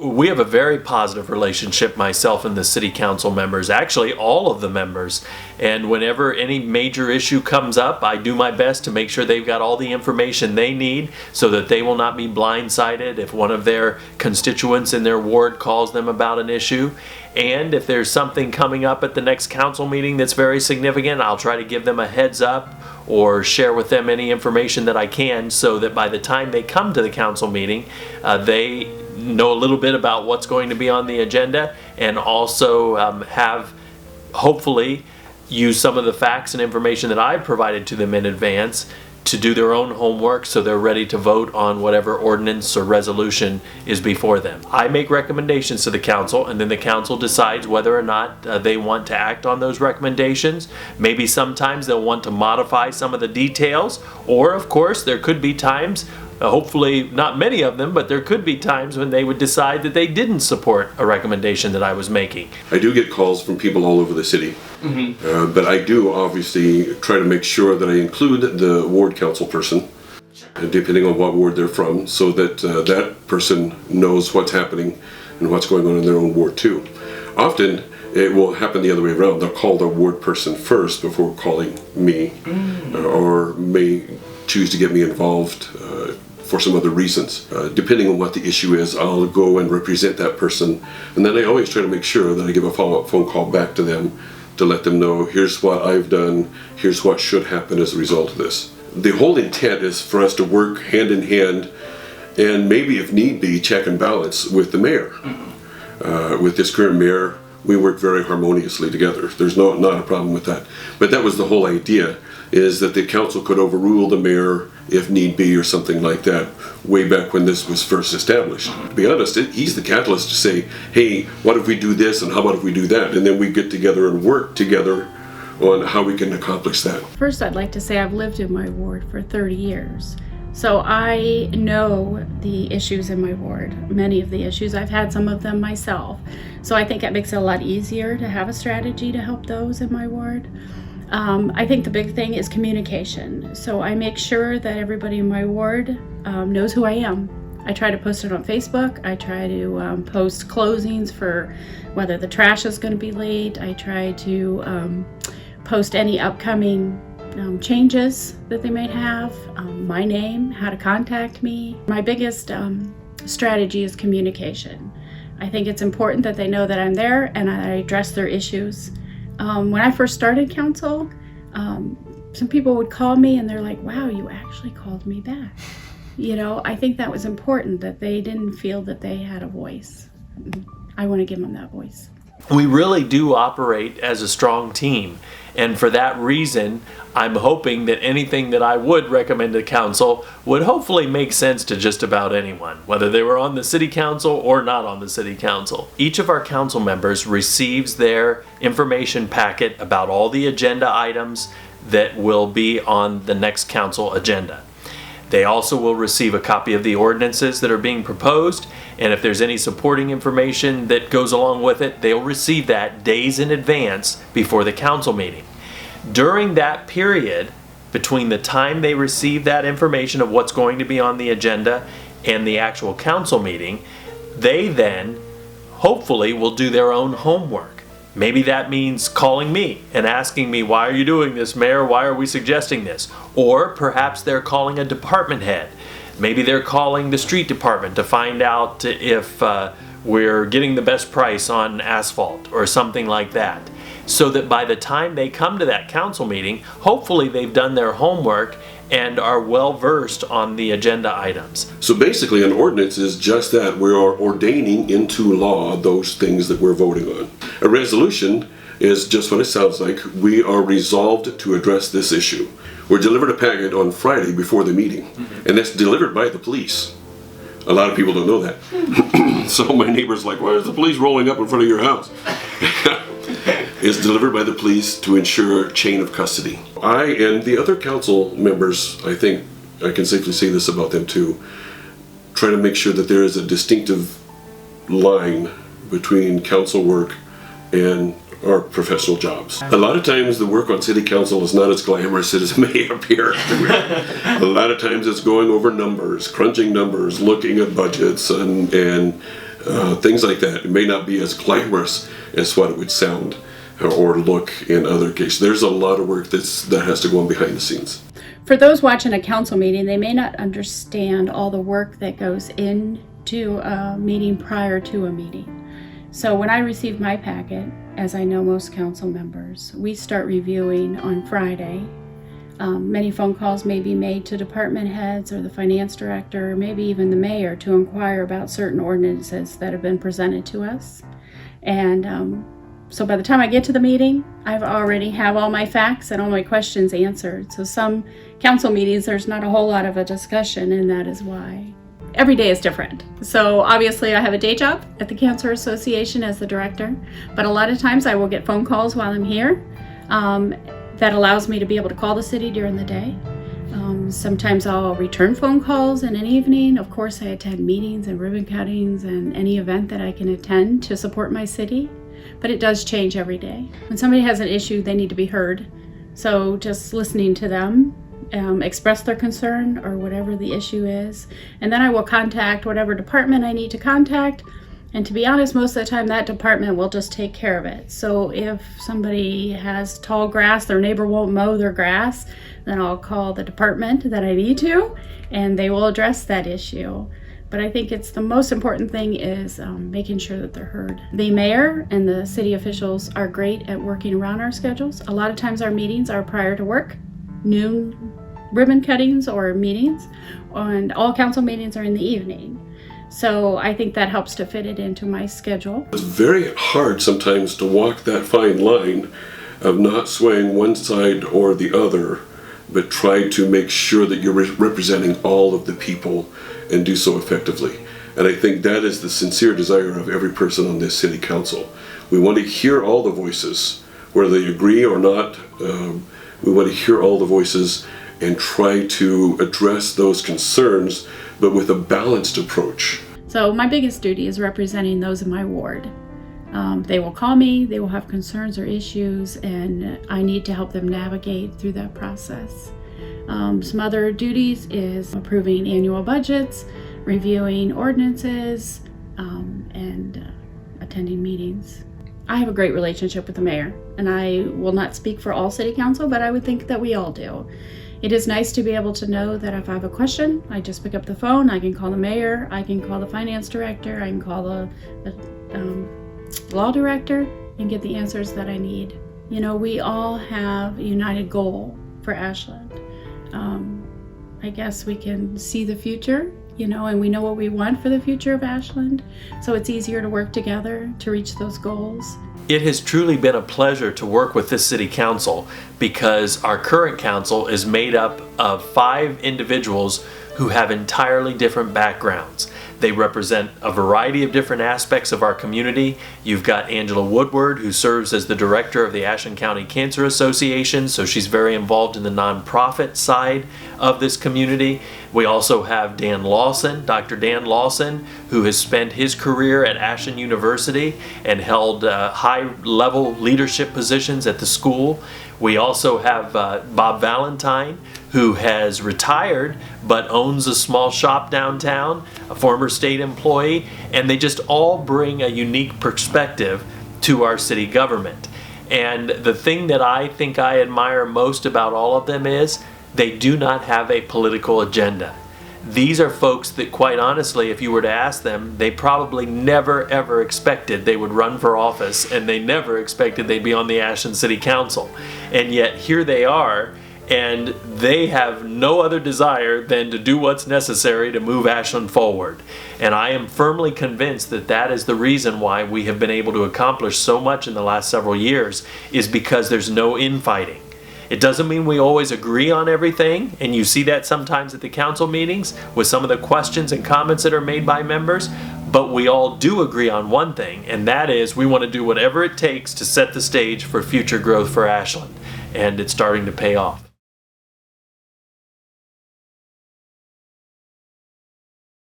we have a very positive relationship, myself and the city council members, actually all of the members. And whenever any major issue comes up, I do my best to make sure they've got all the information they need so that they will not be blindsided if one of their constituents in their ward calls them about an issue. And if there's something coming up at the next council meeting that's very significant, I'll try to give them a heads up or share with them any information that I can so that by the time they come to the council meeting, they know a little bit about what's going to be on the agenda, and also have hopefully use some of the facts and information that I've provided to them in advance to do their own homework so they're ready to vote on whatever ordinance or resolution is before them. I make recommendations to the council, and then the council decides whether or not they want to act on those recommendations. Maybe sometimes they'll want to modify some of the details, or of course there could be times, hopefully not many of them, but there could be times when they would decide that they didn't support a recommendation that I was making. I do get calls from people all over the city, but I do obviously try to make sure that I include the ward council person, depending on what ward they're from, so that that person knows what's happening and what's going on in their own ward too. Often it will happen the other way around. They'll call the ward person first before calling me, or may choose to get me involved for some other reasons. Depending on what the issue is, I'll go and represent that person, and then I always try to make sure that I give a follow-up phone call back to them to let them know, here's what I've done, here's what should happen as a result of this. The whole intent is for us to work hand in hand, and maybe if need be, check and balance with the mayor. With this current mayor, we work very harmoniously together. There's not a problem with that. But that was the whole idea, is that the council could overrule the mayor if need be, or something like that, way back when this was first established. To be honest, he's the catalyst to say, hey, what if we do this, and how about if we do that? And then we get together and work together on how we can accomplish that. First, I'd like to say I've lived in my ward for 30 years. So I know the issues in my ward, many of the issues. I've had some of them myself. So I think it makes it a lot easier to have a strategy to help those in my ward. I think the big thing is communication. So I make sure that everybody in my ward knows who I am. I try to post it on Facebook. I try to post closings for whether the trash is going to be late. I try to post any upcoming changes that they might have, my name, how to contact me. My biggest strategy is communication. I think it's important that they know that I'm there and I address their issues. When I first started council, some people would call me and they're like, wow, you actually called me back. You know, I think that was important, that they didn't feel that they had a voice. I want to give them that voice. We really do operate as a strong team, and for that reason, I'm hoping that anything that I would recommend to council would hopefully make sense to just about anyone, whether they were on the city council or not on the city council. Each of our council members receives their information packet about all the agenda items that will be on the next council agenda. They also will receive a copy of the ordinances that are being proposed, and if there's any supporting information that goes along with it, they'll receive that days in advance before the council meeting. During that period, between the time they receive that information of what's going to be on the agenda and the actual council meeting, they then hopefully will do their own homework. Maybe that means calling me and asking me, why are you doing this, Mayor? Why are we suggesting this? Or perhaps they're calling a department head. Maybe they're calling the street department to find out if we're getting the best price on asphalt or something like that. So that by the time they come to that council meeting, hopefully they've done their homework and are well versed on the agenda items. So basically an ordinance is just that. We are ordaining into law those things that we're voting on. A resolution is just what it sounds like. We are resolved to address this issue. We're delivered a packet on Friday before the meeting, and that's delivered by the police. A lot of people don't know that. So my neighbor's like, why is the police rolling up in front of your house? Is delivered by the police to ensure chain of custody. I and the other council members, I think I can safely say this about them too, try to make sure that there is a distinctive line between council work and our professional jobs. A lot of times the work on city council is not as glamorous as it may appear. A lot of times it's going over numbers, crunching numbers, looking at budgets, and things like that. It may not be as glamorous as what it would sound or look in other cases. There's a lot of work that has to go on behind the scenes. For those watching a council meeting, they may not understand all the work that goes into a meeting prior to a meeting. So when I receive my packet, as I know most council members, we start reviewing on Friday. Many phone calls may be made to department heads or the finance director, or maybe even the mayor, to inquire about certain ordinances that have been presented to us. And so by the time I get to the meeting, I've already have all my facts and all my questions answered. So some council meetings, there's not a whole lot of a discussion, and that is why. Every day is different. So obviously I have a day job at the Cancer Association as the director, but a lot of times I will get phone calls while I'm here. That allows me to be able to call the city during the day. Sometimes I'll return phone calls in an evening. Of course, I attend meetings and ribbon cuttings and any event that I can attend to support my city, but it does change every day. When somebody has an issue, they need to be heard. So just listening to them, express their concern or whatever the issue is, and then I will contact whatever department I need to contact. And to be honest, most of the time that department will just take care of it. So if somebody has tall grass, their neighbor won't mow their grass, then I'll call the department that I need to, and they will address that issue. But I think it's the most important thing is making sure that they're heard. The mayor and the city officials are great at working around our schedules. A lot of times our meetings are prior to work, noon ribbon cuttings or meetings, and all council meetings are in the evening. So I think that helps to fit it into my schedule. It's very hard sometimes to walk that fine line of not swaying one side or the other, but try to make sure that you're representing all of the people and do so effectively. And I think that is the sincere desire of every person on this city council. We want to hear all the voices, whether they agree or not. We want to hear all the voices and try to address those concerns, but with a balanced approach. So my biggest duty is representing those in my ward. They will call me, they will have concerns or issues, and I need to help them navigate through that process. Some other duties is approving annual budgets, reviewing ordinances, and attending meetings. I have a great relationship with the mayor, and I will not speak for all city council, but I would think that we all do. It is nice to be able to know that if I have a question, I just pick up the phone, I can call the mayor, I can call the finance director, I can call the law director and get the answers that I need. You know, we all have a united goal for Ashland. I guess we can see the future, you know, and we know what we want for the future of Ashland. So it's easier to work together to reach those goals. It has truly been a pleasure to work with this city council because our current council is made up of 5 individuals who have entirely different backgrounds. They represent a variety of different aspects of our community. You've got Angela Woodward, who serves as the director of the Ashland County Cancer Association, so she's very involved in the nonprofit side of this community. We also have Dan Lawson, Dr. Dan Lawson, who has spent his career at Ashland University and held high-level leadership positions at the school. We also have Bob Valentine, who has retired but owns a small shop downtown, a former state employee, and they just all bring a unique perspective to our city government. And the thing that I think I admire most about all of them is they do not have a political agenda. These are folks that, quite honestly, if you were to ask them, they probably never ever expected they would run for office, and they never expected they'd be on the Ashland City Council. And yet here they are, and they have no other desire than to do what's necessary to move Ashland forward. And I am firmly convinced that that is the reason why we have been able to accomplish so much in the last several years, is because there's no infighting. It doesn't mean we always agree on everything, and you see that sometimes at the council meetings with some of the questions and comments that are made by members, but we all do agree on one thing, and that is we want to do whatever it takes to set the stage for future growth for Ashland, and it's starting to pay off.